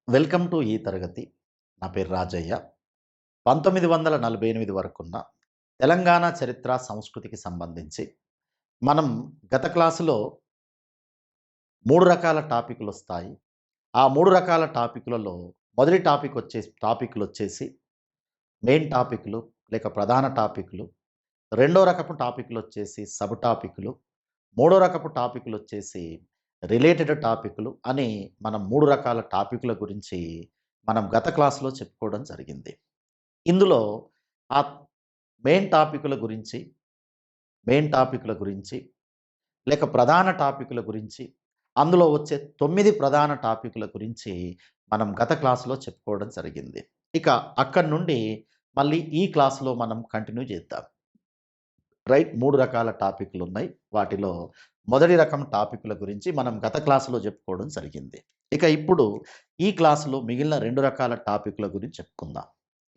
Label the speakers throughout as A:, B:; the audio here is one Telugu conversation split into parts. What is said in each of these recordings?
A: వెల్కమ్ టు ఈ తరగతి. నా పేరు రాజయ్య. 1948 వరకున్న తెలంగాణ చరిత్ర, సంస్కృతికి సంబంధించి మనం గత క్లాసులో 3 రకాల టాపికులొస్తాయి. ఆ 3 రకాల టాపికులలో మొదటి టాపికులొచ్చేసి మెయిన్ టాపికులు లేక ప్రధాన టాపికులు. రెండో రకపు టాపికులొచ్చేసి సబ్ టాపికులు. మూడో రకపు టాపికులొచ్చేసి రిలేటెడ్ టాపికులు అని మనం 3 రకాల టాపికుల గురించి మనం గత క్లాస్‌లో చెప్పుకోవడం జరిగింది. ఇందులో ఆ మెయిన్ టాపికుల గురించి, మెయిన్ టాపికుల గురించి లేక ప్రధాన టాపికుల గురించి, అందులో వచ్చే 9 ప్రధాన టాపికుల గురించి మనం గత క్లాస్‌లో చెప్పుకోవడం జరిగింది. ఇక అక్కడి నుండి మళ్ళీ ఈ క్లాస్‌లో మనం కంటిన్యూ చేద్దాం. రైట్. 3 రకాల టాపికులున్నాయి. వాటిలో మొదటి రకం టాపికుల గురించి మనం గత క్లాస్‌లో చెప్పుకోవడం జరిగింది. ఇక ఇప్పుడు ఈ క్లాస్‌లో మిగిలిన 2 రకాల టాపికుల గురించి చెప్పుకుందాం.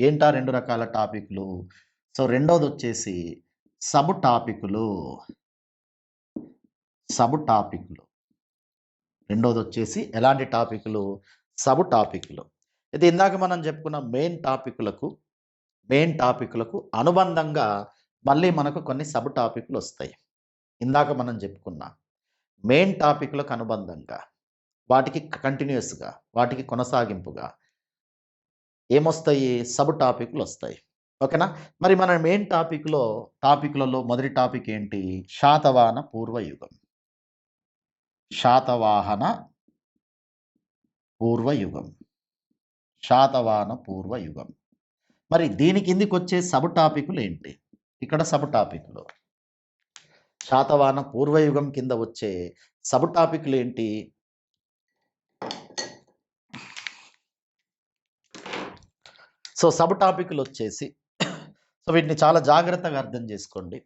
A: ఏంటా 2 రకాల టాపికులు? సో, రెండోదొచ్చేసి సబ్ టాపికులు. సబ్ టాపికులు. రెండోదొచ్చేసి ఎలాంటి టాపికులు? సబ్ టాపికులు. అయితే ఇందాక మనం చెప్పుకున్న మెయిన్ టాపికులకు అనుబంధంగా మళ్ళీ మనకు కొన్ని సబ్ టాపికులొస్తాయి. ఇందాక మనం చెప్పుకున్న మెయిన్ టాపిక్‌లకు అనుబంధంగా, వాటికి కంటిన్యూయస్‌గా, వాటికి కొనసాగింపుగా ఏమొస్తాయి? సబ్ టాపిక్‌లొస్తాయి. ఓకేనా? మరి మన మెయిన్ టాపిక్‌లలో మొదటి టాపిక్ ఏంటి? శాతవాహన పూర్వయుగం. శాతవాహన పూర్వయుగం. శాతవాహన పూర్వయుగం. మరి దీని కిందికొచ్చే సబ్ టాపికులేంటి? ఇక్కడ సబ్ టాపిక్‌లు. శాతవాహన పూర్వయుగం కింద వచ్చే సబ్ టాపిక్‌లేంటి? సో, సబ్ టాపిక్‌లొచ్చేసి వీటిని చాలా జాగ్రత్తగా అర్థం చేసుకోండి.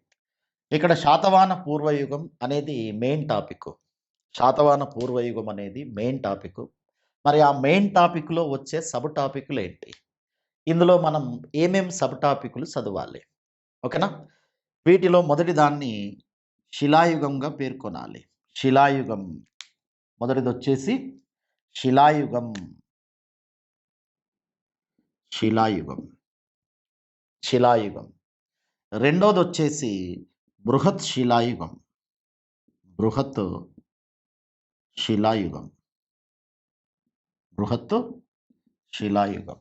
A: ఇక్కడ శాతవాహన పూర్వయుగం అనేది మెయిన్ టాపిక్. శాతవాహన పూర్వయుగం అనేది మెయిన్ టాపిక్. మరి ఆ మెయిన్ టాపిక్‌లో వచ్చే సబ్ టాపిక్‌లేంటి? ఇందులో మనం ఏమేం సబ్ టాపిక్‌లు చదవాలి? ఓకేనా? వీటిలో మొదటి దాన్ని శిలాయుగంగా పేర్కొనాలి. శిలాయుగం. మొదటిదొచ్చేసి శిలాయుగం. శిలాయుగం. శిలాయుగం. రెండోదొచ్చేసి బృహత్ శిలాయుగం. బృహత్ శిలాయుగం. బృహత్ శిలాయుగం.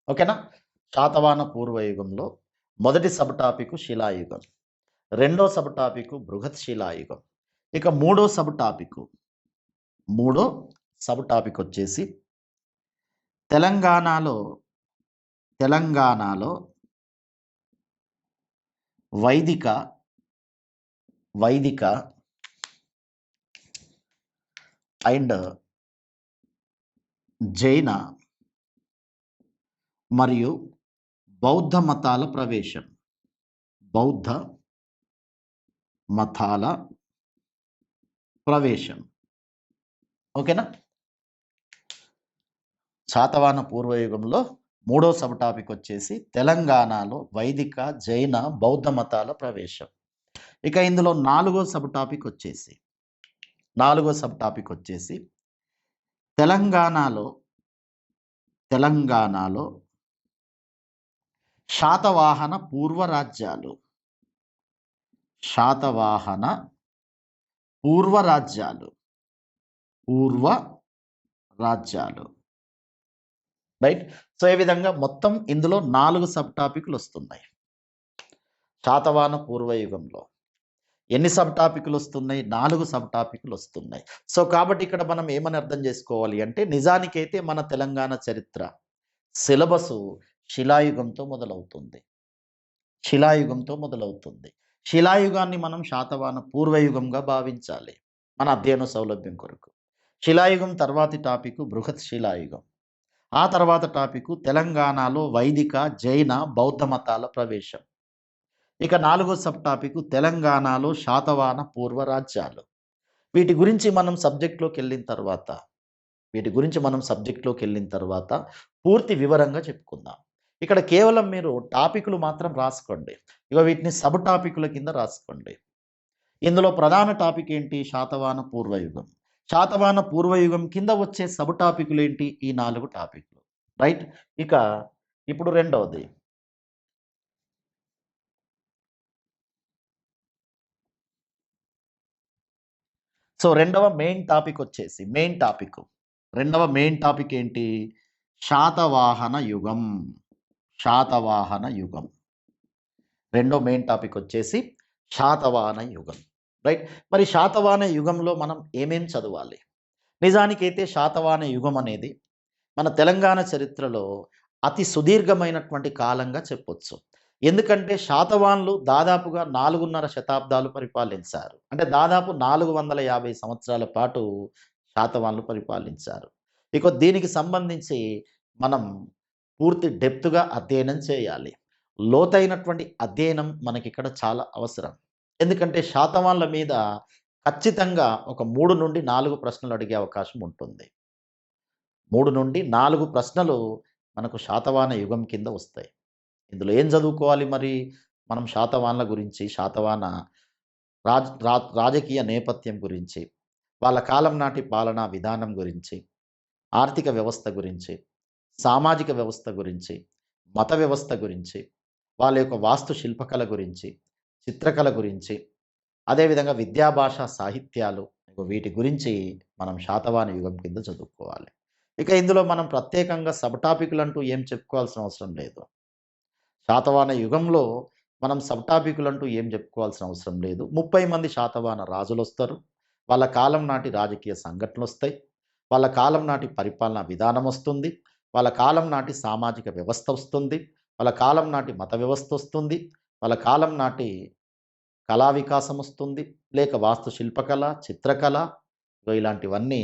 A: ఓకేనా? శాతవాహన పూర్వయుగంలో మొదటి సబ్ టాపిక్ శిలాయుగం. రెండో సబ్ టాపిక్ బృహత్ శిలాయుగం. ఇక మూడో సబ్ టాపిక్ వచ్చేసి తెలంగాణలో వైదిక అండ్ జైన మరియు బౌద్ధ మతాల ప్రవేశం. బౌద్ధ మతాల ప్రవేశం. ఓకేనా? శాతవాహన పూర్వయుగంలో మూడో సబ్ టాపిక్ వచ్చేసి తెలంగాణలో వైదిక, జైన, బౌద్ధ మతాల ప్రవేశం. ఇక ఇందులో నాలుగో సబ్ టాపిక్ వచ్చేసి తెలంగాణలో శాతవాహన పూర్వ రాజ్యాలు. శాతవాహన పూర్వ రాజ్యాలు. రైట్. సో, ఈ విధంగా మొత్తం ఇందులో 4 సబ్ టాపిక్‌లు వస్తున్నాయి. శాతవాహన పూర్వయుగంలో ఎన్ని సబ్ టాపిక్‌లు వస్తున్నాయి? 4 సబ్ టాపిక్‌లు వస్తున్నాయి. సో, కాబట్టి ఇక్కడ మనం ఏమని అర్థం చేసుకోవాలి అంటే నిజానికైతే మన తెలంగాణ చరిత్ర సిలబసు శిలాయుగంతో మొదలవుతుంది. శిలాయుగాన్ని మనం శాతవాహన పూర్వయుగంగా భావించాలి మన అధ్యయన సౌలభ్యం కొరకు. శిలాయుగం తర్వాతి టాపిక్ బృహత్ శిలాయుగం. ఆ తర్వాత టాపిక్ తెలంగాణలో వైదిక, జైన, బౌద్ధ మతాల ప్రవేశం. ఇక 4గో సబ్ టాపిక్ తెలంగాణలో శాతవాహన పూర్వ రాజ్యాలు. వీటి గురించి మనం సబ్జెక్ట్‌లోకెళ్ళిన తర్వాత పూర్తి వివరంగా చెప్పుకుందాం. ఇక్కడ కేవలం మీరు టాపిక్‌లు మాత్రం రాసుకోండి. ఇగో వీటిని సబ్ టాపిక్‌ల కింద రాసుకోండి. ఇందులో ప్రధాన టాపిక్ ఏంటి? శాతవాహన పూర్వయుగం. శాతవాహన పూర్వయుగం కింద వచ్చే సబ్ టాపిక్‌లు ఏంటి? ఈ 4 టాపిక్‌లు. రైట్. ఇక ఇప్పుడు రెండవది. సో, రెండవ మెయిన్ టాపిక్ వచ్చేసి రెండవ మెయిన్ టాపిక్ ఏంటి? శాతవాహన యుగం. శాతవాహన యుగం. రెండో మెయిన్ టాపిక్ వచ్చేసి శాతవాహన యుగం. రైట్. మరి శాతవాహన యుగంలో మనం ఏమేం చదవాలి? నిజానికైతే శాతవాహన యుగం అనేది మన తెలంగాణ చరిత్రలో అతి సుదీర్ఘమైనటువంటి కాలంగా చెప్పొచ్చు. ఎందుకంటే శాతవాహనులు దాదాపుగా 4.5 శతాబ్దాలు పరిపాలించారు. అంటే దాదాపు 450 సంవత్సరాల పాటు శాతవాహనులు పరిపాలించారు. ఇక దీనికి సంబంధించి మనం పూర్తి డెప్త్‌గా అధ్యయనం చేయాలి. లోతైనటువంటి అధ్యయనం మనకిక్కడ చాలా అవసరం. ఎందుకంటే శాతవాహనుల మీద ఖచ్చితంగా ఒక 3-4 ప్రశ్నలు అడిగే అవకాశం ఉంటుంది. 3-4 ప్రశ్నలు మనకు శాతవాహన యుగం కింద వస్తాయి. ఇందులో ఏం చదువుకోవాలి మరి? మనం శాతవాహనుల గురించి, శాతవాహన రాజకీయ నేపథ్యం గురించి, వాళ్ళ కాలం నాటి పాలనా విధానం గురించి, ఆర్థిక వ్యవస్థ గురించి, సామాజిక వ్యవస్థ గురించి, మత వ్యవస్థ గురించి, వాళ్ళ యొక్క వాస్తు శిల్పకళ గురించి, చిత్రకళ గురించి, అదేవిధంగా విద్యా భాషా సాహిత్యాలు వీటి గురించి మనం శాతవాహన యుగం కింద చదువుకోవాలి. ఇక ఇందులో మనం ప్రత్యేకంగా సబ్ టాపిక్‌లంటూ ఏం చెప్పుకోవాల్సిన అవసరం లేదు. శాతవాహన యుగంలో మనం సబ్ టాపిక్‌లంటూ ఏం చెప్పుకోవాల్సిన అవసరం లేదు. 30 మంది శాతవాహన రాజులొస్తారు. వాళ్ళ కాలం నాటి రాజకీయ సంఘటనలొస్తాయి. వాళ్ళ కాలం నాటి పరిపాలనా విధానమొస్తుంది. వాళ్ళ కాలం నాటి సామాజిక వ్యవస్థొస్తుంది. వాళ్ళ కాలం నాటి మత వ్యవస్థొస్తుంది. వాళ్ళ కాలం నాటి కళా వికాసమొస్తుంది. లేక వాస్తు శిల్పకళ, చిత్రకళ ఇలాంటివన్నీ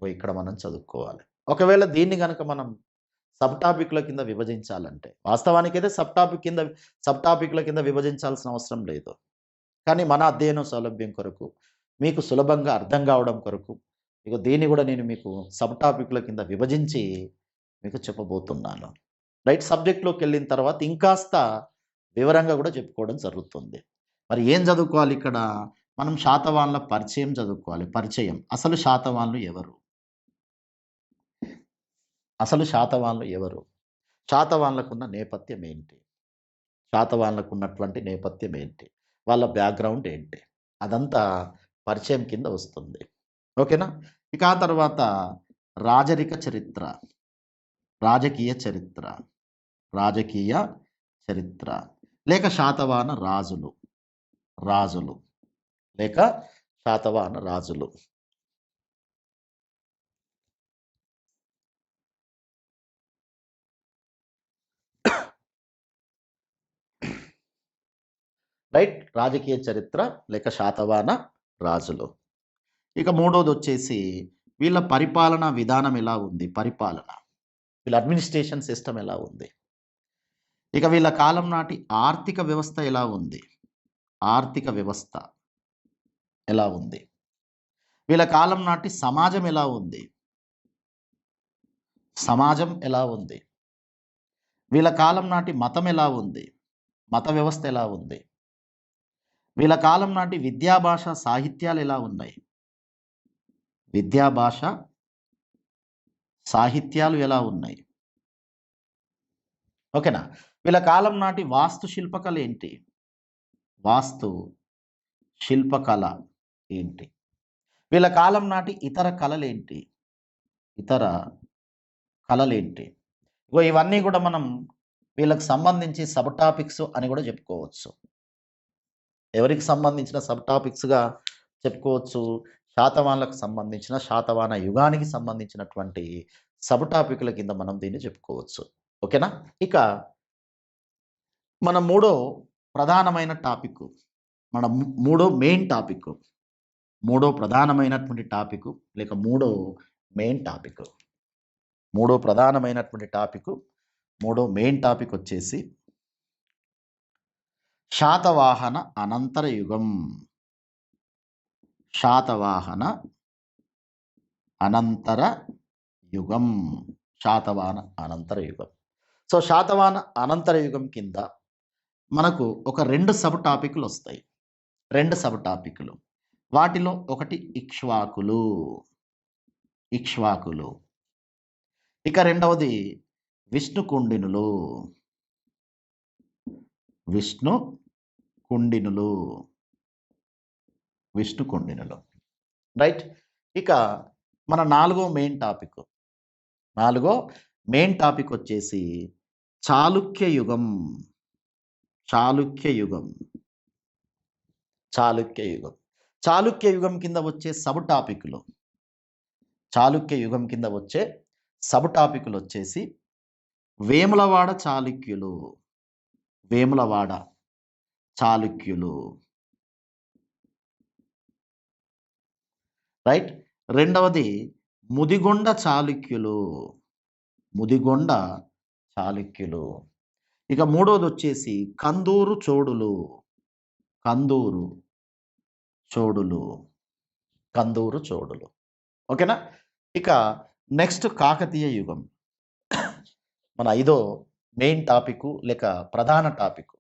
A: ఇక్కడ మనం చదువుకోవాలి. ఒకవేళ దీన్ని గనక మనం సబ్ టాపిక్‌ల కింద విభజించాలంటే, వాస్తవానికైతే సబ్ టాపిక్‌ల కింద విభజించాల్సిన అవసరం లేదు. కానీ మన అధ్యయన సౌలభ్యం కొరకు, మీకు సులభంగా అర్థం కావడం కొరకు, ఇగో దీన్ని గూడా నేను మీకు సబ్ టాపిక్‌ల కింద విభజించి మీకు చెప్పబోతున్నాను. రైట్. సబ్జెక్ట్‌లోకెళ్ళిన తర్వాత ఇంకాస్త వివరంగా గూడా చెప్పుకోవడం జరుగుతుంది. మరి ఏం చదువుకోవాలి ఇక్కడ? మనం శాతవాహనుల పరిచయం చదువుకోవాలి. పరిచయం. అసలు శాతవాహనులు ఎవరు? అసలు శాతవాహనులు ఎవరు? శాతవాహనులకున్న నేపథ్యం ఏంటి? శాతవాహనులకున్నటువంటి నేపథ్యం ఏంటి? వాళ్ళ బ్యాక్‌గ్రౌండ్ ఏంటి? అదంతా పరిచయం కింద వస్తుంది. ఓకేనా? ఇక ఆ తర్వాత రాజరిక చరిత్ర, రాజకీయ చరిత్ర, రాజకీయ చరిత్ర లేక శాతవాహన రాజులు, రాజులు లేక శాతవాహన రాజులు. రైట్. రాజకీయ చరిత్ర లేక శాతవాహన రాజులు. ఇక మూడోదొచ్చేసి వీళ్ళ పరిపాలనా విధానం ఎలా ఉంది? పరిపాలన. వీళ్ళ అడ్మినిస్ట్రేషన్ సిస్టమ్ ఎలా ఉంది? ఇక వీళ్ళ కాలం నాటి ఆర్థిక వ్యవస్థ ఎలా ఉంది? ఆర్థిక వ్యవస్థ ఎలా ఉంది? వీళ్ళ కాలం నాటి సమాజం ఎలా ఉంది? సమాజం ఎలా ఉంది? వీళ్ళ కాలం నాటి మతం ఎలా ఉంది? మత వ్యవస్థ ఎలా ఉంది? వీళ్ళ కాలం నాటి విద్యా భాష సాహిత్యాలు ఎలా ఉన్నాయి? విద్యా భాష సాహిత్యాలు ఎలా ఉన్నాయి? ఓకేనా? వీళ్ళ కాలం నాటి వాస్తు శిల్పకళ ఏంటి? వాస్తు శిల్పకళ ఏంటి? వీళ్ళ కాలం నాటి ఇతర కళలేంటి? ఇతర కళలేంటి? ఇగో ఇవన్నీ గూడా మనం వీళ్ళకి సంబంధించి సబ్ టాపిక్స్ అని గూడా జెప్పుకోవచ్చు. ఎవరికి సంబంధించిన సబ్ టాపిక్స్‌గా చెప్పుకోవచ్చు. శాతవాహనులకు సంబంధించిన, శాతవాహన యుగానికి సంబంధించినటువంటి సబ్ టాపిక్‌ల కింద మనం దీన్ని చెప్పుకోవచ్చు. ఓకేనా? ఇక మన మూడో ప్రధానమైన టాపిక్కు, మన మూడో మెయిన్ టాపిక్కు, మూడో ప్రధానమైనటువంటి టాపిక్కు లేక మూడో మెయిన్ టాపిక్కు. మూడో ప్రధానమైనటువంటి టాపిక్కు, మూడో మెయిన్ టాపిక్ వచ్చేసి శాతవాహన అనంతర యుగం. శాతవాహన అనంతర యుగం. శాతవాహన అనంతర యుగం. సో, శాతవాహన అనంతర యుగం కింద మనకు ఒక 2 సబ్ టాపిక్‌లొస్తాయి. 2 సబ్ టాపిక్‌లు. వాటిలో ఒకటి ఇక్ష్వాకులు. ఇక్ష్వాకులు. ఇక రెండవది విష్ణుకుండినులు. విష్ణుకుండినులు. విష్ణుకుండినులు. రైట్. ఇక మన నాలుగో మెయిన్ టాపిక్ వచ్చేసి చాళుక్య యుగం. చాళుక్య యుగం. చాళుక్య యుగం. చాళుక్య యుగం కింద వచ్చే సబ్ టాపిక్లు. చాళుక్య యుగం కింద వచ్చే సబ్ టాపిక్లు వచ్చేసి వేములవాడ చాళుక్యులు. వేములవాడ చాళుక్యులు. రైట్. రెండవది ముదిగొండ చాళుక్యులు. ముదిగొండ చాళుక్యులు. ఇక మూడవది వచ్చేసి కందూరు చోడులు. కందూరు చోడులు. కందూరు చోడులు. ఓకేనా. ఇక నెక్స్ట్ కాకతీయ యుగం. మన ఐదో మెయిన్ టాపిక్ లేక ప్రధాన టాపిక్.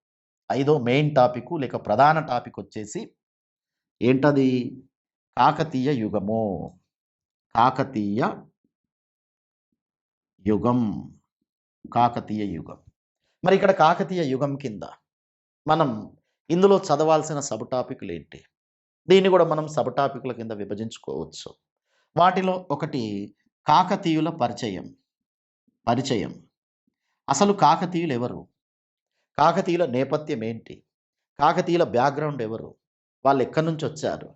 A: ఐదో మెయిన్ టాపిక్ లేక ప్రధాన టాపిక్ వచ్చేసి ఏంటది? కాకతీయ యుగము. కాకతీయ యుగం. కాకతీయ యుగం. మరి ఇక్కడ కాకతీయ యుగం కింద మనం ఇందులో చదవాల్సిన సబ్ టాపిక్లు ఏంటి? దీన్ని కూడా మనం సబ్ టాపిక్ల కింద విభజించుకోవచ్చు. వాటిలో ఒకటి కాకతీయుల పరిచయం. పరిచయం. అసలు కాకతీయులు ఎవరు? కాకతీయుల నేపథ్యం ఏంటి? కాకతీయుల బ్యాక్గ్రౌండ్ ఎవరు? వాళ్ళు ఎక్కడి నుంచి వచ్చారు?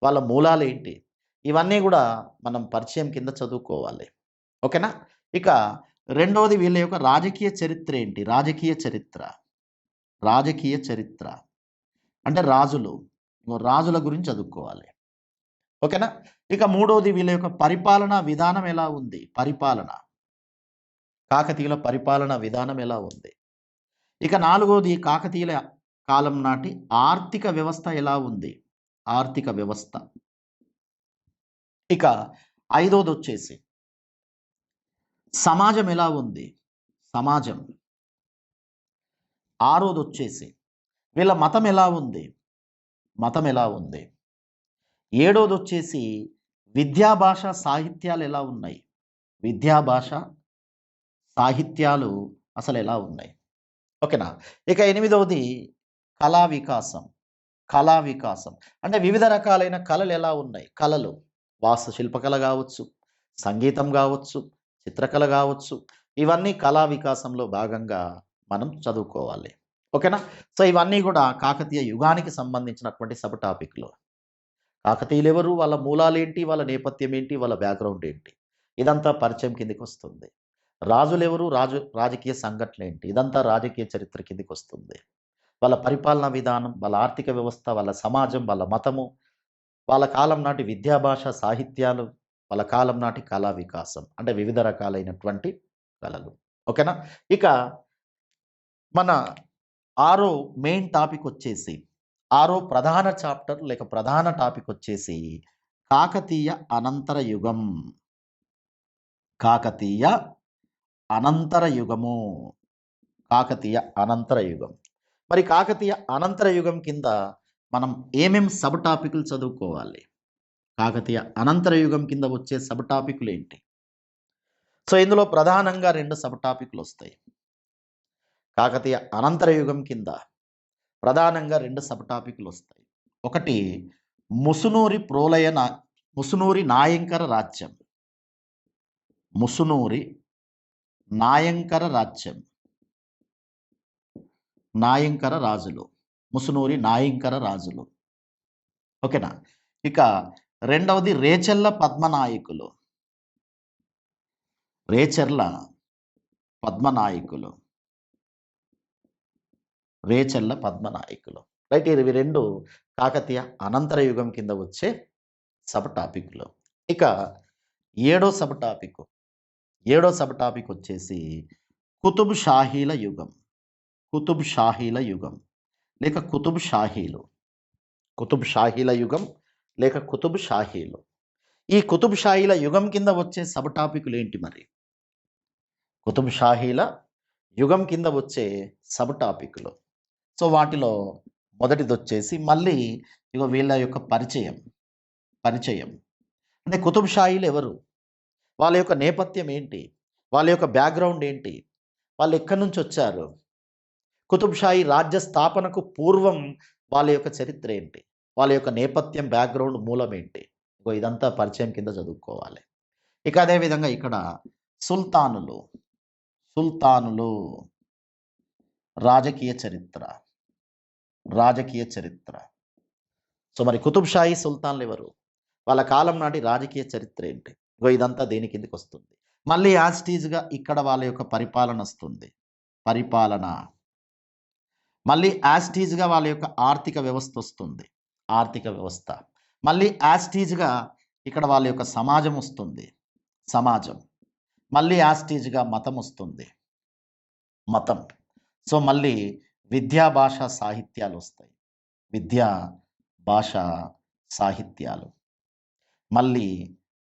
A: వాళ్ళ మూలాలు ఏంటి? ఇవన్నీ కూడా మనం పరిచయం కింద చదువుకోవాలి. ఓకేనా. ఇక రెండవది వీళ్ళ యొక్క రాజకీయ చరిత్ర ఏంటి? రాజకీయ చరిత్ర. రాజకీయ చరిత్ర అంటే రాజుల గురించి చదువుకోవాలి. ఓకేనా. ఇక మూడవది వీళ్ళ యొక్క పరిపాలనా విధానం ఎలా ఉంది? కాకతీయుల పరిపాలనా విధానం ఎలా ఉంది? ఇక నాలుగవది కాకతీయుల కాలం నాటి ఆర్థిక వ్యవస్థ ఎలా ఉంది? ఆర్థిక వ్యవస్థ. ఇక ఐదవది వచ్చేసి సమాజం ఎలా ఉంది? సమాజం. ఆరోది వచ్చేసి వీళ్ళ మతం ఎలా ఉంది? మతం ఎలా ఉంది? ఏడోది వచ్చేసి విద్యా భాష సాహిత్యాలు ఎలా ఉన్నాయి? విద్యా భాష సాహిత్యాలు అసలు ఎలా ఉన్నాయి? ఓకేనా. ఇక ఎనిమిదవది కళా వికాసం. కళా వికాసం అంటే వివిధ రకాలైన కళలు ఎలా ఉన్నాయి? కళలు వాస్తుశిల్పకళ కావచ్చు, సంగీతం కావచ్చు, చిత్రకళ కావచ్చు, ఇవన్నీ కళా వికాసంలో భాగంగా మనం చదువుకోవాలి. ఓకేనా. సో ఇవన్నీ కూడా కాకతీయ యుగానికి సంబంధించినటువంటి సబ్ టాపిక్లు. కాకతీయులు ఎవరు? వాళ్ళ మూలాలు ఏంటి? వాళ్ళ నేపథ్యం ఏంటి? వాళ్ళ బ్యాక్గ్రౌండ్ ఏంటి? ఇదంతా పరిచయం కిందికి వస్తుంది. రాజులు ఎవరు? రాజకీయ సంఘటనలు ఏంటి? ఇదంతా రాజకీయ చరిత్ర కిందికి వస్తుంది. వాళ్ళ పరిపాలనా విధానం, వాళ్ళ ఆర్థిక వ్యవస్థ, వాళ్ళ సమాజం, వాళ్ళ మతము, వాళ్ళ కాలం నాటి విద్యా భాష సాహిత్యాలు, వాళ్ళ కాలం నాటి కళా వికాసం అంటే వివిధ రకాలైనటువంటి కళలు. ఓకేనా. ఇక మన ఆరో మెయిన్ టాపిక్ వచ్చేసి ఆరో ప్రధాన చాప్టర్ లేక ప్రధాన టాపిక్ వచ్చేసి కాకతీయ అనంతర యుగం. కాకతీయ అనంతర యుగము. కాకతీయ అనంతర యుగం. మరి కాకతీయ అనంతర యుగం కింద మనం ఏమేం సబ్ టాపిక్లు చదువుకోవాలి? కాకతీయ అనంతర యుగం కింద వచ్చే సబ్ టాపిక్లు ఏంటి? సో ఇందులో ప్రధానంగా రెండు సబ్ టాపిక్లు వస్తాయి. కాకతీయ అనంతర యుగం కింద ప్రధానంగా రెండు సబ్ టాపిక్లు వస్తాయి. ఒకటి ముసునూరి నాయంకర రాజ్యం. ముసునూరి నాయంకర రాజ్యం. నాయంకర రాజులు. ముసునూరి నాయంకర రాజులు. ఓకేనా. ఇక రెండవది రేచెర్ల పద్మనాయకులు. రేచెర్ల పద్మనాయకులు. రేచెర్ల పద్మనాయకులు. రైట్. ఇవి రెండు కాకతీయ అనంతర యుగం కింద వచ్చే సబ్ టాపిక్లు. ఇక ఏడో సబ్ టాపిక్ వచ్చేసి కుతుబ్ షాహీల యుగం. కుతుబ్ షాహీల యుగం లేక కుతుబ్ షాహీలు. కుతుబ్ షాహీల యుగం లేక కుతుబ్ షాహీలు. ఈ కుతుబ్ షాహీల యుగం కింద వచ్చే సబ్ టాపిక్లు ఏంటి మరి? కుతుబ్ షాహీల యుగం కింద వచ్చే సబ్ టాపిక్లు. సో వాటిలో మొదటిది వచ్చేసి మళ్ళీ వీళ్ళ యొక్క పరిచయం. అంటే కుతుబ్ షాహీలు ఎవరు? వాళ్ళ యొక్క నేపథ్యం ఏంటి? వాళ్ళ యొక్క బ్యాక్‌గ్రౌండ్ ఏంటి? వాళ్ళు ఎక్కడి నుంచి వచ్చారు? కుతుబ్ షాహీ రాజ్య స్థాపనకు పూర్వం వాళ్ళ యొక్క చరిత్ర ఏంటి? వాళ్ళ యొక్క నేపథ్యం, బ్యాక్‌గ్రౌండ్ మూలం ఏంటి? ఇగో ఇదంతా పరిచయం కింద చదువుకోవాలి. ఇక అదే విధంగా ఇక్కడ సుల్తానులు, సుల్తానులు రాజకీయ చరిత్ర, రాజకీయ చరిత్ర. సో, మరి కుతుబ్ షాహీ సుల్తాన్‌లు ఎవరు? వాళ్ళ కాలం నాటి రాజకీయ చరిత్ర ఏంటి? ఇగో ఇదంతా దేని కిందకొస్తుంది. మళ్ళీ యాజ్ ఇట్ ఈజ్‌గా ఇక్కడ వాళ్ళ యొక్క పరిపాలనొస్తుంది. పరిపాలన. మళ్ళీ యాజ్ ఇట్ ఈజ్‌గా వాళ్ళ యొక్క ఆర్థిక వ్యవస్థొస్తుంది. ఆర్థిక వ్యవస్థ. మళ్ళీ యాజ్ ఇట్ ఈజ్‌గా ఇక్కడ వాళ్ళ యొక్క సమాజమొస్తుంది. సమాజం. మళ్ళీ యాజ్ ఇట్ ఈజ్‌గా మతమొస్తుంది. మతం. సో, మళ్ళీ విద్యా, భాష, సాహిత్యాలొస్తాయి. విద్యా, భాష, సాహిత్యాలు. మళ్ళీ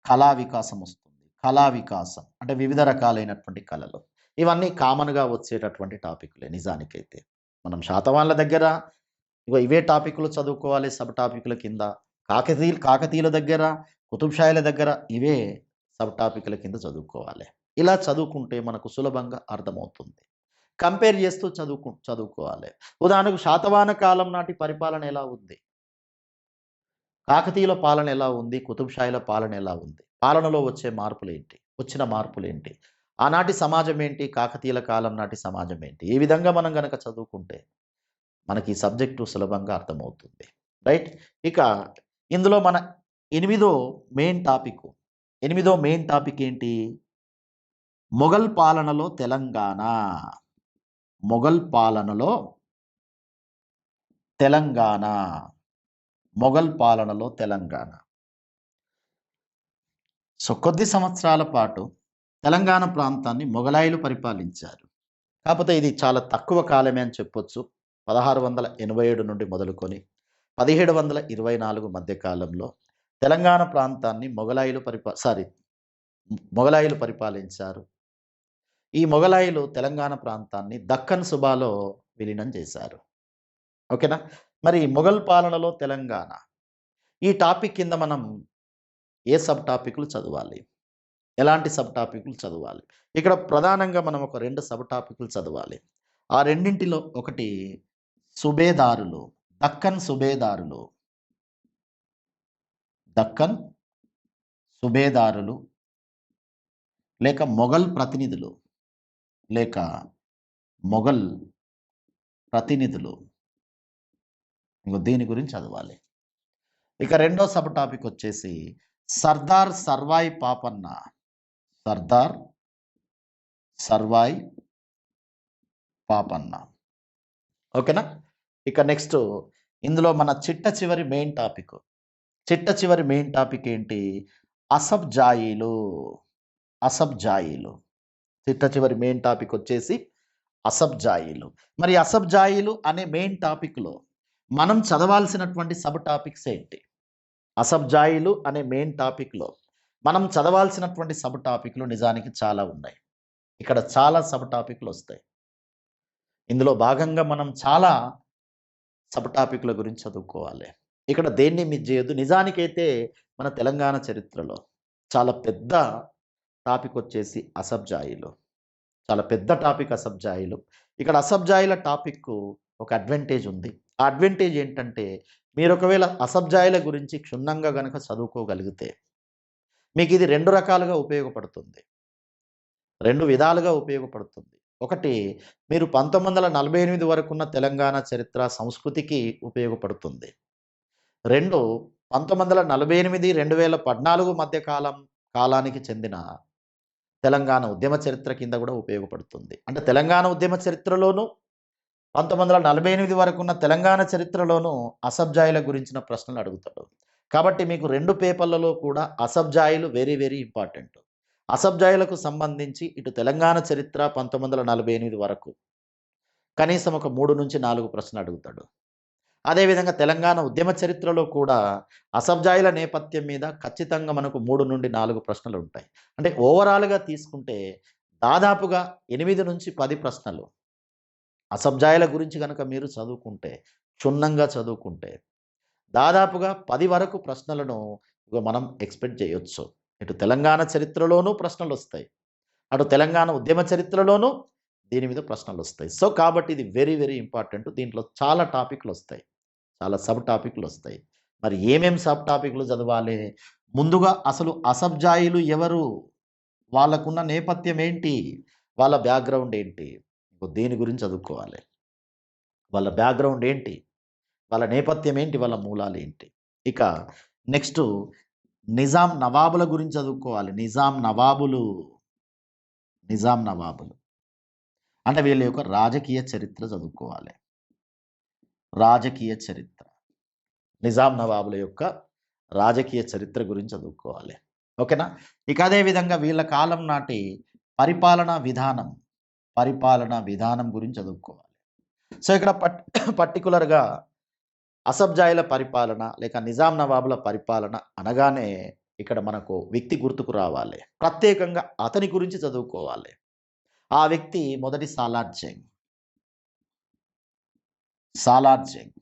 A: కళా వికాసమొస్తుంది. కళా వికాసం. అంటే వివిధ రకాలైనటువంటి కళలు. ఇవన్నీ కామన్‌గా వచ్చేటటువంటి టాపిక్‌లే నిజానికైతే. మనం శాతవాహనుల దగ్గర ఇగో ఇవే టాపిక్‌లు చదువుకోవాలి సబ్ టాపిక్‌ల కింద. కాకతీయుల దగ్గర, కుతుబ్ షాహీల దగ్గర ఇవే సబ్ టాపిక్‌ల కింద చదువుకోవాలి. ఇలా చదువుకుంటే మనకు సులభంగా అర్థమవుతుంది. కంపేర్ చేస్తూ చదువుకోవాలి. ఉదాహరణకు శాతవాహన కాలం నాటి పరిపాలన ఎలా ఉంది? కాకతీయుల పాలన ఎలా ఉంది? కుతుబ్ షాహీల పాలన ఎలా ఉంది? పాలనలో వచ్చే మార్పులేంటి? వచ్చిన మార్పులేంటి? ఆనాటి సమాజం ఏంటి? కాకతీయుల కాలం నాటి సమాజం ఏంటి? ఈ విధంగా మనం గనక చదువుకుంటే మనకి ఈ సబ్జెక్టు సులభంగా అర్థమవుతుంది. రైట్? ఇక ఇందులో మన ఎనిమిదో మెయిన్ టాపికు. ఎనిమిదో మెయిన్ టాపిక్ ఏంటి? మొఘల్ పాలనలో తెలంగాణ. మొఘల్ పాలనలో తెలంగాణ. మొఘల్ పాలనలో తెలంగాణ. సో, కొద్ది సంవత్సరాల పాటు తెలంగాణ ప్రాంతాన్ని మొఘలాయులు పరిపాలించారు. కాపోతే ఇది చాలా తక్కువ కాలమే అని చెప్పొచ్చు. 1687 నుండి మొదలుకొని 1724 మధ్య కాలంలో తెలంగాణ ప్రాంతాన్ని మొఘలాయులు పరిపాలించారు. ఈ మొఘలాయులు తెలంగాణ ప్రాంతాన్ని దక్కన్ సుబాలో విలీనం చేశారు. ఓకేనా? మరి మొఘల్ పాలనలో తెలంగాణ. ఈ టాపిక్ కింద మనం ఏ సబ్ టాపిక్‌లు చదవాలి? ఎలాంటి సబ్ టాపిక్‌లు చదవాలి? ఇక్కడ ప్రధానంగా మనం ఒక 2 సబ్ టాపిక్‌లు చదవాలి. ఆ రెండింటిలో ఒకటి సుబేదారులు. దక్కన్ సుబేదారులు. దక్కన్ సుబేదారులు లేక మొఘల్ ప్రతినిధులు. లేక మొఘల్ ప్రతినిధులు. ఇంగో దీని గురించి చదవాలి. ఇక రెండో సబ్ టాపిక్ వచ్చేసి సర్దార్ సర్వాయి పాపన్న. సర్దార్ సర్వాయి పాపన్న. ఓకేనా? ఇక నెక్స్ట్ ఇందులో మన చిట్ట చివరి మెయిన్ టాపిక్. చిట్ట చివరి మెయిన్ టాపిక్ ఏంటి? అసబ్‌జాయీలు. అసబ్‌జాయీలు. చిట్ట చివరి మెయిన్ టాపిక్ వచ్చేసి అసబ్‌జాయీలు. మరి అసబ్‌జాయీలు అనే మెయిన్ టాపిక్‌లో మనం చదవాల్సినటువంటి సబ్ టాపిక్స్ ఏంటి? అసబ్‌జాయీలు అనే మెయిన్ టాపిక్‌లో మనం చదవాల్సినటువంటి సబ్ టాపిక్‌లు నిజానికి చాలా ఉన్నాయి. ఇక్కడ చాలా సబ్ టాపిక్‌లొస్తాయి. ఇందులో భాగంగా మనం చాలా సబ్ టాపిక్‌ల గురించి చదువుకోవాలి. ఇక్కడ దేన్ని మిస్ చేయొద్దు. నిజానికైతే మన తెలంగాణ చరిత్రలో చాలా పెద్ద టాపిక్ వచ్చేసి అసబ్‌జాయీలు. చాలా పెద్ద టాపిక్ అసబ్‌జాయీలు. ఇక్కడ అసబ్‌జాయీల టాపిక్కు ఒక అడ్వాంటేజ్ ఉంది. ఆ అడ్వాంటేజ్ ఏంటంటే మీరు ఒకవేళ అసబ్‌జాయీల గురించి క్షుణ్ణంగా గనక చదువుకోగలిగితే మీకిది 2 రకాలుగా ఉపయోగపడుతుంది. 2 విధాలుగా ఉపయోగపడుతుంది. ఒకటి మీరు 1948 వరకున్న తెలంగాణ చరిత్ర, సంస్కృతికి ఉపయోగపడుతుంది. 2 1948, 2014 మధ్య కాలానికి చెందిన తెలంగాణ ఉద్యమ చరిత్ర కింద గూడా ఉపయోగపడుతుంది. అంటే తెలంగాణ ఉద్యమ చరిత్రలోను 1948 వరకున్న తెలంగాణ చరిత్రలోను అసబ్‌జాయీల గురించిన ప్రశ్నలు అడుగుతాడు. కాబట్టి మీకు 2 పేపర్‌లలో కూడా అసబ్‌జాయీలు వెరీ, వెరీ ఇంపార్టెంట్. అసబ్‌జాయీలకు సంబంధించి ఇటు తెలంగాణ చరిత్ర 1948 వరకు కనీసం ఒక 3-4 ప్రశ్నలు అడుగుతాడు. అదేవిధంగా తెలంగాణ ఉద్యమ చరిత్రలో కూడా అసబ్‌జాయీల నేపథ్యం మీద ఖచ్చితంగా మనకు 3-4 ప్రశ్నలుంటాయి. అంటే ఓవరాల్‌గా తీసుకుంటే దాదాపుగా 8-10 ప్రశ్నలు అసబ్‌జాయీల గురించి గనక మీరు చదువుకుంటే, క్షుణ్ణంగా చదువుకుంటే, దాదాపుగా 10 వరకు ప్రశ్నలను ఇగో మనం ఎక్స్‌పెక్ట్ చేయొచ్చు. ఇటు తెలంగాణ చరిత్రలోనూ ప్రశ్నలొస్తాయి. అటు తెలంగాణ ఉద్యమ చరిత్రలోనూ దీని మీద ప్రశ్నలొస్తాయి. సో, కాబట్టి ఇది వెరీ, వెరీ ఇంపార్టెంట్. దీంట్లో చాలా టాపిక్‌లొస్తాయి. చాలా సబ్ టాపిక్‌లొస్తాయి. మరి ఏమేం సబ్ టాపిక్‌లు చదవాలి? ముందుగా అసలు అసబ్జాయిలు ఎవరు? వాళ్ళకున్న నేపథ్యం ఏంటి? వాళ్ళ బ్యాక్‌గ్రౌండ్ ఏంటి? ఇగో దీని గురించి చదువుకోవాలి. వాళ్ళ బ్యాక్‌గ్రౌండ్ ఏంటి? వాళ్ళ నేపథ్యం ఏంటి? వాళ్ళ మూలాలేంటి? ఇక నెక్స్టు నిజాం నవాబుల గురించి చదువుకోవాలి. నిజాం నవాబులు. అంటే వీళ్ళ యొక్క రాజకీయ చరిత్ర చదువుకోవాలి. రాజకీయ చరిత్ర. నిజాం నవాబుల యొక్క రాజకీయ చరిత్ర గురించి చదువుకోవాలి. ఓకేనా? ఇక అదే విధంగా వీళ్ళ కాలం నాటి పరిపాలనా విధానం, పరిపాలనా విధానం గురించి చదువుకోవాలి. సో, ఇక్కడ పర్టిక్యులర్‌గా అసబ్‌జాయిల పరిపాలన లేక నిజాం నవాబుల పరిపాలన అనగానే ఇక్కడ మనకు వ్యక్తి గుర్తుకు రావాలి. ప్రత్యేకంగా అతని గురించి చదువుకోవాలి. ఆ వ్యక్తి మొదటి సాలార్ జంగ్. సాలార్ జంగ్.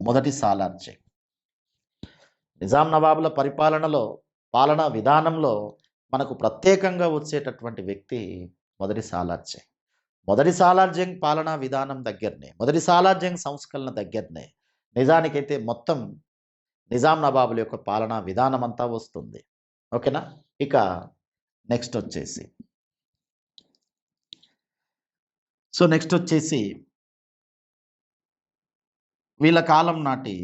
A: మొదటి సాలార్ జంగ్. నిజాం నవాబుల పాలనా విధానంలో మనకు ప్రత్యేకంగా వచ్చేటటువంటి వ్యక్తి మొదటి సాలార్ జంగ్. మొదటి సాలార్ జంగ్ పాలనా విధానం దగ్గరనే, మొదటి సాలార్ జంగ్ సంస్కరణ దగ్గరనే నిజానికైతే మొత్తం నిజాం నవాబుల యొక్క పాలనా విధానం అంతా వస్తుంది. ఓకేనా? ఇక నెక్స్ట్ వచ్చేసి వీళ్ళ కాలం నాటి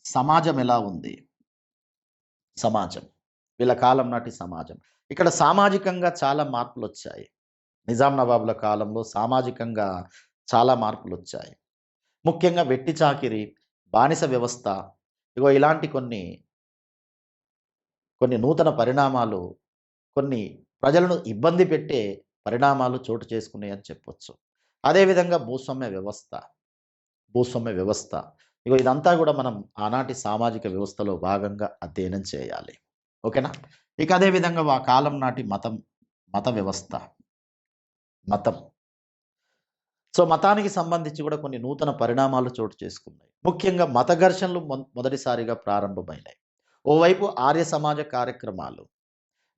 A: సమాజం ఎలా ఉంది? సమాజం. వీళ్ళ కాలం నాటి సమాజం. ఇక్కడ సామాజికంగా చాలా మార్పులొచ్చాయి. నిజాం నవాబుల కాలంలో సామాజికంగా చాలా మార్పులొచ్చాయి. ముఖ్యంగా వెట్టి చాకిరీ, బానిస వ్యవస్థ, ఇగో ఇలాంటి కొన్ని నూతన పరిణామాలు, కొన్ని ప్రజలను ఇబ్బంది పెట్టే పరిణామాలు చోటు చేసుకున్నాయని చెప్పొచ్చు. అదేవిధంగా భూస్వామ్య వ్యవస్థ. ఇగో ఇదంతా గూడా మనం ఆనాటి సామాజిక వ్యవస్థలో భాగంగా అధ్యయనం చేయాలి. ఓకేనా? ఇక అదే విధంగా ఆ కాలం నాటి మత వ్యవస్థ. మతం. సో, మతానికి సంబంధించి గూడా కొన్ని నూతన పరిణామాలు చోటు చేసుకున్నాయి. ముఖ్యంగా మత ఘర్షణలు మొదటిసారిగా ప్రారంభమైనాయి. ఓవైపు ఆర్య సమాజ కార్యక్రమాలు,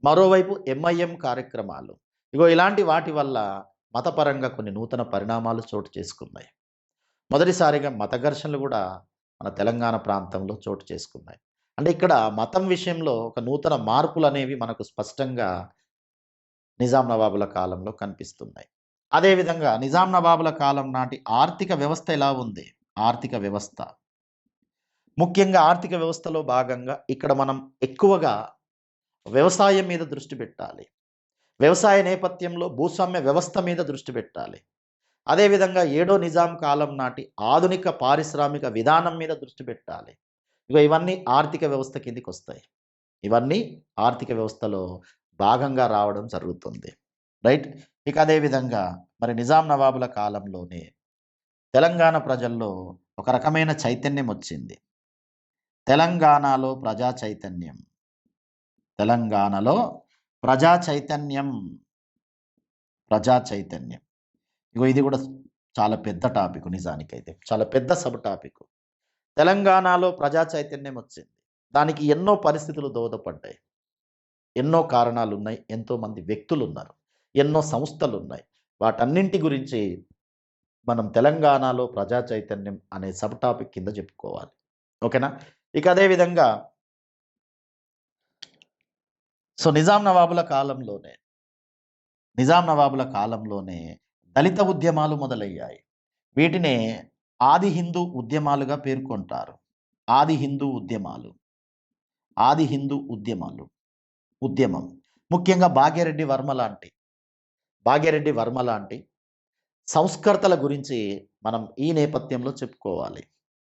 A: మరోవైపు ఎంఐఎం కార్యక్రమాలు. ఇగో ఇలాంటి వాటి వల్ల మతపరంగా కొన్ని నూతన పరిణామాలు చోటు చేసుకున్నాయి. మొదటిసారిగా మత ఘర్షణలు గూడా మన తెలంగాణ ప్రాంతంలో చోటు చేసుకున్నాయి. అంటే ఇక్కడ మతం విషయంలో ఒక నూతన మార్పులనేవి మనకు స్పష్టంగా నిజాం నవాబుల కాలంలో కనిపిస్తున్నాయి. అదేవిధంగా నిజాం నవాబుల కాలం నాటి ఆర్థిక వ్యవస్థ ఎలా ఉంది? ఆర్థిక వ్యవస్థ. ముఖ్యంగా ఆర్థిక వ్యవస్థలో భాగంగా ఇక్కడ మనం ఎక్కువగా వ్యవసాయం మీద దృష్టి పెట్టాలి. వ్యవసాయ నేపథ్యంలో భూస్వామ్య వ్యవస్థ మీద దృష్టి పెట్టాలి. అదేవిధంగా ఏడో నిజాం కాలం నాటి ఆధునిక పారిశ్రామిక విధానం మీద దృష్టి పెట్టాలి. ఇవన్నీ ఆర్థిక వ్యవస్థ కిందికొస్తాయి. ఇవన్నీ ఆర్థిక వ్యవస్థలో భాగంగా రావడం జరుగుతుంది. రైట్? ఇక అదే విధంగా మరి నిజాం నవాబుల కాలంలోనే తెలంగాణ ప్రజల్లో ఒక రకమైన చైతన్యం వచ్చింది. తెలంగాణలో ప్రజా చైతన్యం. తెలంగాణలో ప్రజా చైతన్యం. ప్రజా చైతన్యం. ఇగో ఇది కూడా చాలా పెద్ద టాపిక్ నిజానికైతే. చాలా పెద్ద సబ్ టాపిక్. తెలంగాణలో ప్రజా చైతన్యం వచ్చింది. దానికి ఎన్నో పరిస్థితులు దోహదపడ్డాయి. ఎన్నో కారణాలున్నాయి. ఎంతోమంది వ్యక్తులున్నారు. ఎన్నో సంస్థలున్నాయి. వాటన్నింటి గురించి మనం తెలంగాణలో ప్రజా చైతన్యం అనే సబ్ టాపిక్ కింద చెప్పుకోవాలి. ఓకేనా? ఇక అదే విధంగా నిజాం నవాబుల కాలంలోనే దళిత ఉద్యమాలు మొదలయ్యాయి. వీటినే ఆది హిందూ ఉద్యమాలుగా పేర్కొంటారు. ఆది హిందూ ఉద్యమాలు. ఆది హిందూ ఉద్యమం. ముఖ్యంగా భాగ్యరెడ్డి వర్మ లాంటి సంస్కర్తల గురించి మనం ఈ నేపథ్యంలో చెప్పుకోవాలి.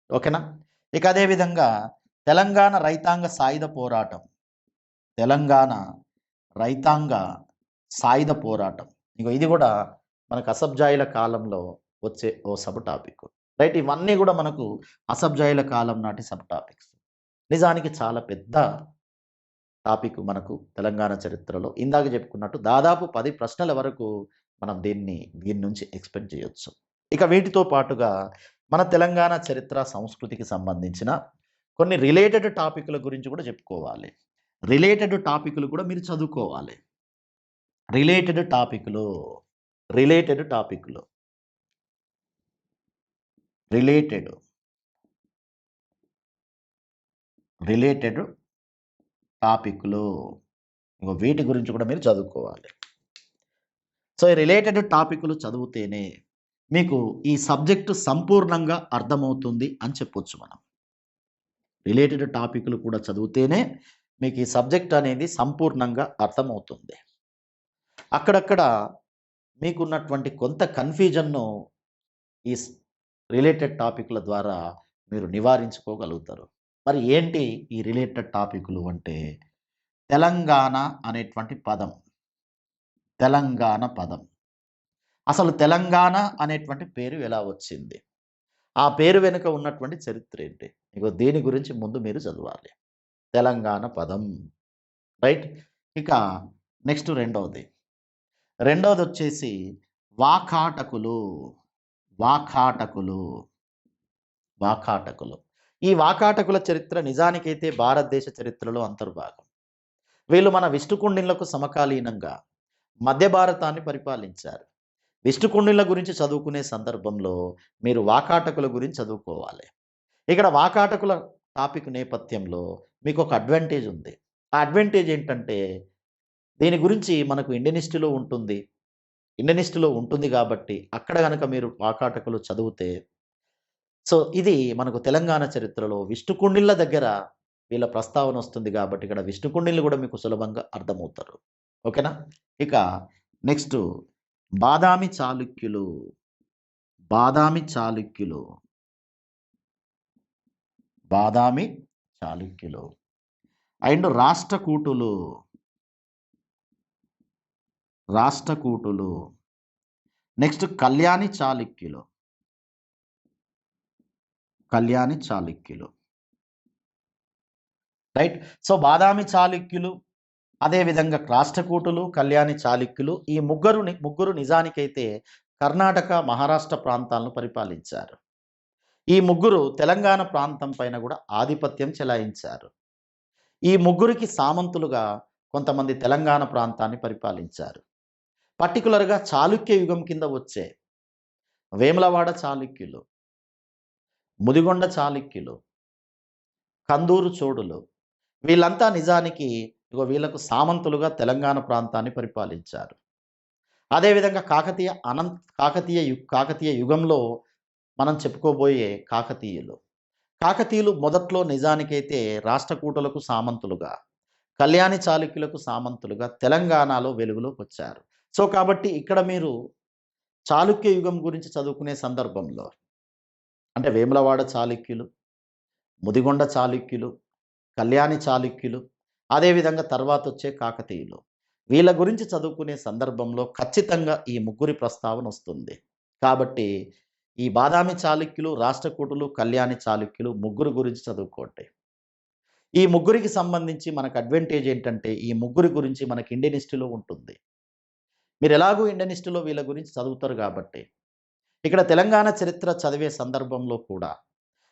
A: ఓకేనా? ఇక అదే విధంగా తెలంగాణ రైతాంగ సాయుధ పోరాటం. తెలంగాణ రైతాంగ సాయుధ పోరాటం. ఇది కూడా మనకు అసబ్జాయిల కాలంలో వచ్చే ఓ సబ్ టాపిక్. రైట్? ఇవన్నీ కూడా మనకు అసబ్జాయిల కాలం నాటి సబ్ టాపిక్స్. నిజానికి చాలా పెద్ద టాపిక్ మనకు తెలంగాణ చరిత్రలో. ఇందాక చెప్పుకున్నట్టు దాదాపు 10 ప్రశ్నల వరకు మనం దీని నుంచి ఎక్స్‌పెక్ట్ చేయొచ్చు. ఇక వీటితో పాటుగా మన తెలంగాణ చరిత్ర, సంస్కృతికి సంబంధించిన కొన్ని రిలేటెడ్ టాపిక్‌ల గురించి కూడా చెప్పుకోవాలి. రిలేటెడ్ టాపిక్‌లు కూడా మీరు చదువుకోవాలి. రిలేటెడ్ టాపిక్‌లు, రిలేటెడ్ టాపిక్‌లు, రిలేటెడ్, రిలేటెడ్ టాపిక్‌లు. ఇంగో వీటి గురించి కూడా మీరు చదువుకోవాలి. సో, ఈ రిలేటెడ్ టాపిక్‌లు చదివితేనే మీకు ఈ సబ్జెక్ట్ సంపూర్ణంగా అర్థమవుతుంది అని చెప్పొచ్చు మనం. రిలేటెడ్ టాపిక్‌లు కూడా చదివితేనే మీకు ఈ సబ్జెక్ట్ అనేది సంపూర్ణంగా అర్థమవుతుంది. అక్కడక్కడ మీకున్నటువంటి కొంత కన్‌ఫ్యూజన్‌ను ఈ రిలేటెడ్ టాపిక్‌ల ద్వారా మీరు నివారించుకోగలుగుతారు. మరి ఏంటి ఈ రిలేటెడ్ టాపిక్‌లు అంటే, తెలంగాణ అనేటువంటి పదం. తెలంగాణ పదం. అసలు తెలంగాణ అనేటువంటి పేరు ఎలా వచ్చింది? ఆ పేరు వెనుక ఉన్నటువంటి చరిత్ర ఏంటి? ఇగో దీని గురించి ముందు మీరు చదవాలి. తెలంగాణ పదం. రైట్? ఇక నెక్స్ట్ రెండవది. రెండవదొచ్చేసి వాకాటకులు. వాకాటకులు. వాకాటకులు. ఈ వాకాటకుల చరిత్ర నిజానికైతే భారతదేశ చరిత్రలో అంతర్భాగం. వీళ్ళు మన విష్ణుకుండినులకు సమకాలీనంగా మధ్య భారతాన్ని పరిపాలించారు. విష్ణుకుండినుల గురించి చదువుకునే సందర్భంలో మీరు వాకాటకుల గురించి చదువుకోవాలి. ఇక్కడ వాకాటకుల టాపిక్ నేపథ్యంలో మీకొక అడ్వాంటేజ్ ఉంది. ఆ అడ్వాంటేజ్ ఏంటంటే, దీని గురించి మనకు ఇండియన్ హిస్టరీలో ఉంటుంది. ఇండియన్ హిస్టరీలో ఉంటుంది కాబట్టి, అక్కడ గనక మీరు వాకాటకులు చదివితే, సో, ఇది మనకు తెలంగాణ చరిత్రలో విష్ణుకుండినుల దగ్గర వీళ్ళ ప్రస్తావన వస్తుంది కాబట్టి, ఇక్కడ విష్ణుకుండినులు కూడా మీకు సులభంగా అర్థమవుతారు. ఓకేనా? ఇక నెక్స్ట్ బాదామి చాళుక్యులు. బాదామి చాళుక్యులు. బాదామి చాళుక్యులు. అండ్ రాష్ట్రకూటులు. రాష్ట్రకూటులు. నెక్స్ట్ కళ్యాణి చాళుక్యులు. కళ్యాణి చాళుక్యులు. రైట్? సో, బాదామి చాళుక్యులు, అదేవిధంగా రాష్ట్రకూటులు, కళ్యాణి చాళుక్యులు ఈ ముగ్గురు నిజానికైతే కర్ణాటక, మహారాష్ట్ర ప్రాంతాలను పరిపాలించారు. ఈ ముగ్గురు తెలంగాణ ప్రాంతం పైన కూడా ఆధిపత్యం చెలాయించారు. ఈ ముగ్గురికి సామంతులుగా కొంతమంది తెలంగాణ ప్రాంతాన్ని పరిపాలించారు. పర్టిక్యులర్‌గా చాళుక్య యుగం కింద వచ్చే వేములవాడ చాళుక్యులు, ముదిగొండ చాళుక్యులు, కందూరు చోడులు వీళ్ళంతా నిజానికి ఇగో వీళ్ళకు సామంతులుగా తెలంగాణ ప్రాంతాన్ని పరిపాలించారు. అదేవిధంగా కాకతీయ యుగంలో మనం చెప్పుకోబోయే కాకతీయులు. కాకతీయులు మొదట్లో నిజానికైతే రాష్ట్రకూటులకు సామంతులుగా, కళ్యాణి చాళుక్యులకు సామంతులుగా తెలంగాణలో వెలుగులోకొచ్చారు. సో, కాబట్టి ఇక్కడ మీరు చాళుక్య యుగం గురించి చదువుకునే సందర్భంలో అంటే వేములవాడ చాళుక్యులు, ముదిగొండ చాళుక్యులు, కళ్యాణి చాళుక్యులు, అదేవిధంగా తర్వాతొచ్చే కాకతీయులు. వీళ్ళ గురించి చదువుకునే సందర్భంలో ఖచ్చితంగా ఈ ముగ్గురి ప్రస్తావన వస్తుంది. కాబట్టి ఈ బాదామి చాళుక్యులు, రాష్ట్రకూటులు, కళ్యాణి చాళుక్యులు ముగ్గురు గురించి చదువుకోండి. ఈ ముగ్గురికి సంబంధించి మనకు అడ్వాంటేజ్ ఏంటంటే, ఈ ముగ్గురి గురించి మనకి ఇండియన్ హిస్టరీలో ఉంటుంది. మీరు ఎలాగూ ఇండియన్ హిస్టరీలో వీళ్ళ గురించి చదువుతారు కాబట్టి, ఇక్కడ తెలంగాణ చరిత్ర చదివే సందర్భంలో కూడా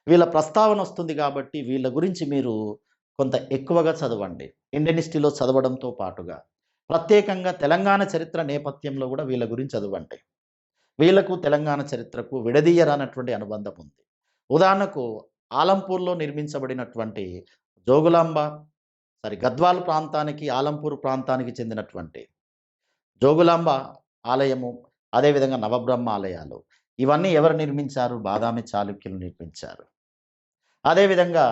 A: వీళ్ళ ప్రస్తావన వస్తుంది కాబట్టి, వీళ్ళ గురించి మీరు కొంత ఎక్కువగా చదవండి. ఇండియన్ హిస్టరీలో చదవడంతో పాటుగా, ప్రత్యేకంగా తెలంగాణ చరిత్ర నేపథ్యంలో కూడా వీళ్ళ గురించి చదవండి. వీళ్ళకు తెలంగాణ చరిత్రకు విడదీయరానటువంటి అనుబంధం ఉంది. ఉదాహరణకు ఆలంపూర్‌లో నిర్మించబడినటువంటి జోగులాంబ గద్వాల్ ప్రాంతానికి, ఆలంపూర్ ప్రాంతానికి చెందినటువంటి జోగులాంబ ఆలయము, అదేవిధంగా నవబ్రహ్మ ఆలయాలు. ఇవన్నీ ఎవరు నిర్మించారు? బాదామి చాళుక్యులు నిర్మించారు. అదేవిధంగా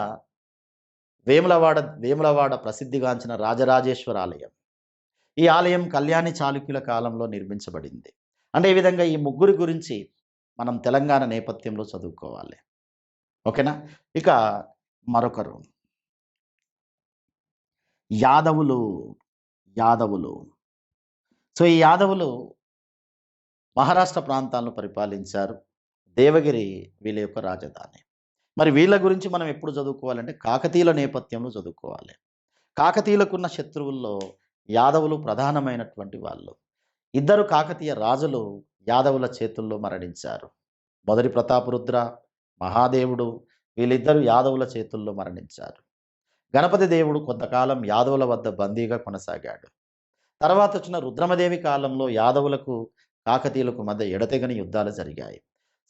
A: వేములవాడ ప్రసిద్ధిగాంచిన రాజరాజేశ్వర ఆలయం. ఈ ఆలయం కళ్యాణి చాళుక్యుల కాలంలో నిర్మించబడింది. అంటే ఈ విధంగా ఈ ముగ్గురి గురించి మనం తెలంగాణ నేపథ్యంలో చదువుకోవాలి. ఓకేనా? ఇక మరొకరు యాదవులు. యాదవులు. సో, ఈ యాదవులు మహారాష్ట్ర ప్రాంతాలను పరిపాలించారు. దేవగిరి వీళ్ళ యొక్క రాజధాని. మరి వీళ్ళ గురించి మనం ఎప్పుడు చదువుకోవాలంటే కాకతీయుల నేపథ్యంలో చదువుకోవాలి. కాకతీయులకున్న శత్రువుల్లో యాదవులు ప్రధానమైనటువంటి వాళ్ళు. ఇద్దరు కాకతీయ రాజులు యాదవుల చేతుల్లో మరణించారు. మొదటి ప్రతాపరుద్ర, మహాదేవుడు, వీళ్ళిద్దరూ యాదవుల చేతుల్లో మరణించారు. గణపతి దేవుడు కొంతకాలం యాదవుల వద్ద బందీగా కొనసాగాడు. తర్వాత వచ్చిన రుద్రమదేవి కాలంలో యాదవులకు, కాకతీయులకు మధ్య ఎడతెగని యుద్ధాలు జరిగాయి.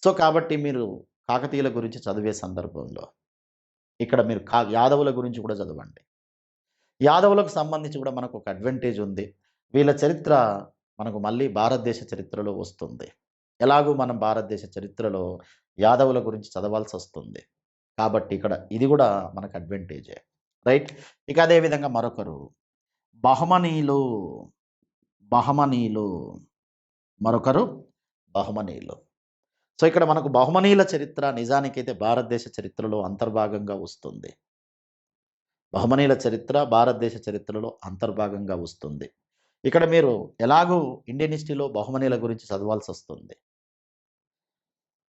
A: సో, కాబట్టి మీరు కాకతీయుల గురించి చదివే సందర్భంలో ఇక్కడ మీరు యాదవుల గురించి కూడా చదవండి. యాదవులకు సంబంధించి కూడా మనకు ఒక అడ్వాంటేజ్ ఉంది. వీళ్ళ చరిత్ర మనకు మళ్ళీ భారతదేశ చరిత్రలో వస్తుంది. ఎలాగూ మనం భారతదేశ చరిత్రలో యాదవుల గురించి చదవాల్సొస్తుంది. కాబట్టి ఇక్కడ ఇది కూడా మనకు అడ్వాంటేజే. రైట్. ఇక అదే విధంగా మరొకరు బహమనీయులు. బహమనీయులు. మరొకరు బహమనీయులు. సో, ఇక్కడ మనకు బహుమనీయుల చరిత్ర నిజానికైతే భారతదేశ చరిత్రలో అంతర్భాగంగా వస్తుంది. బహుమనీయుల చరిత్ర భారతదేశ చరిత్రలో అంతర్భాగంగా వస్తుంది. ఇక్కడ మీరు ఎలాగూ ఇండియన్ హిస్టరీలో బహుమనీయుల గురించి చదవాల్సొస్తుంది.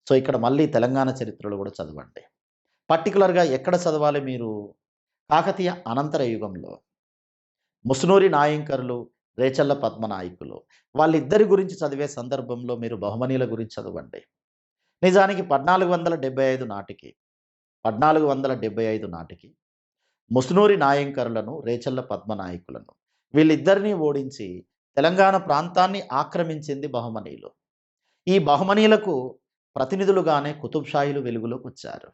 A: సో, ఇక్కడ మళ్ళీ తెలంగాణ చరిత్రలో కూడా చదవండి. పర్టిక్యులర్‌గా ఎక్కడ చదవాలి మీరు? కాకతీయ అనంతర యుగంలో ముసునూరి నాయంకర్లు, రేచల్ల పద్మనాయకులు వాళ్ళిద్దరి గురించి చదివే సందర్భంలో మీరు బహుమనీయుల గురించి చదవండి. నిజానికి 1475 నాటికి 1475 నాటికి ముసునూరి నాయంకరులను, రేచల్ల పద్మనాయకులను వీళ్ళిద్దరిని ఓడించి తెలంగాణ ప్రాంతాన్ని ఆక్రమించింది బహుమనీయులు. ఈ బహుమనీయులకు ప్రతినిధులుగానే కుతుబ్ షాహీలు వెలుగులోకొచ్చారు.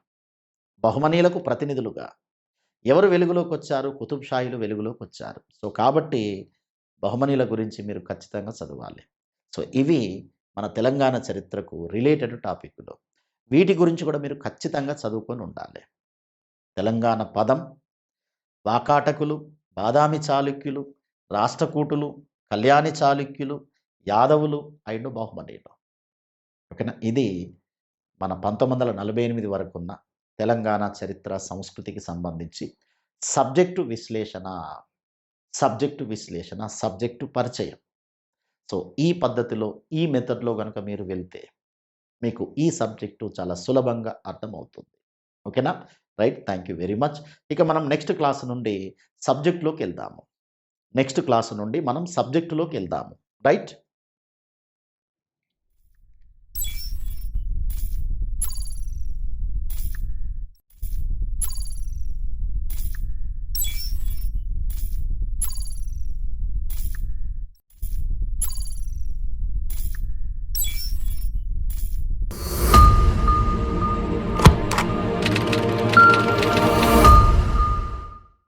A: బహుమనీయులకు ప్రతినిధులుగా ఎవరు వెలుగులోకొచ్చారు? కుతుబ్ షాహీలు వెలుగులోకొచ్చారు. సో, కాబట్టి బహుమనీయుల గురించి మీరు ఖచ్చితంగా చదవాలి. సో, ఇవి మన తెలంగాణ చరిత్రకు రిలేటెడ్ టాపిక్‌లు. వీటి గురించి కూడా మీరు ఖచ్చితంగా చదువుకొని ఉండాలి. తెలంగాణ పదం, వాకాటకులు, బాదామి చాళుక్యులు, రాష్ట్రకూటులు, కళ్యాణి చాళుక్యులు, యాదవులు అండ్ బహుమనీయులు. ఓకేనా? ఇది మన 1948 వరకున్న తెలంగాణ చరిత్ర, సంస్కృతికి సంబంధించి సబ్జెక్టు విశ్లేషణ, సబ్జెక్టు పరిచయం. సో, ఈ పద్ధతిలో, ఈ మెథడ్‌లో గనుక మీరు వెళ్తే మీకు ఈ సబ్జెక్టు చాలా సులభంగా అర్థమవుతుంది. ఓకేనా? Right. Thank you very much. ఇక మనం నెక్స్ట్ క్లాస్ నుండి సబ్జెక్ట్‌లోకెళ్దాము. రైట్.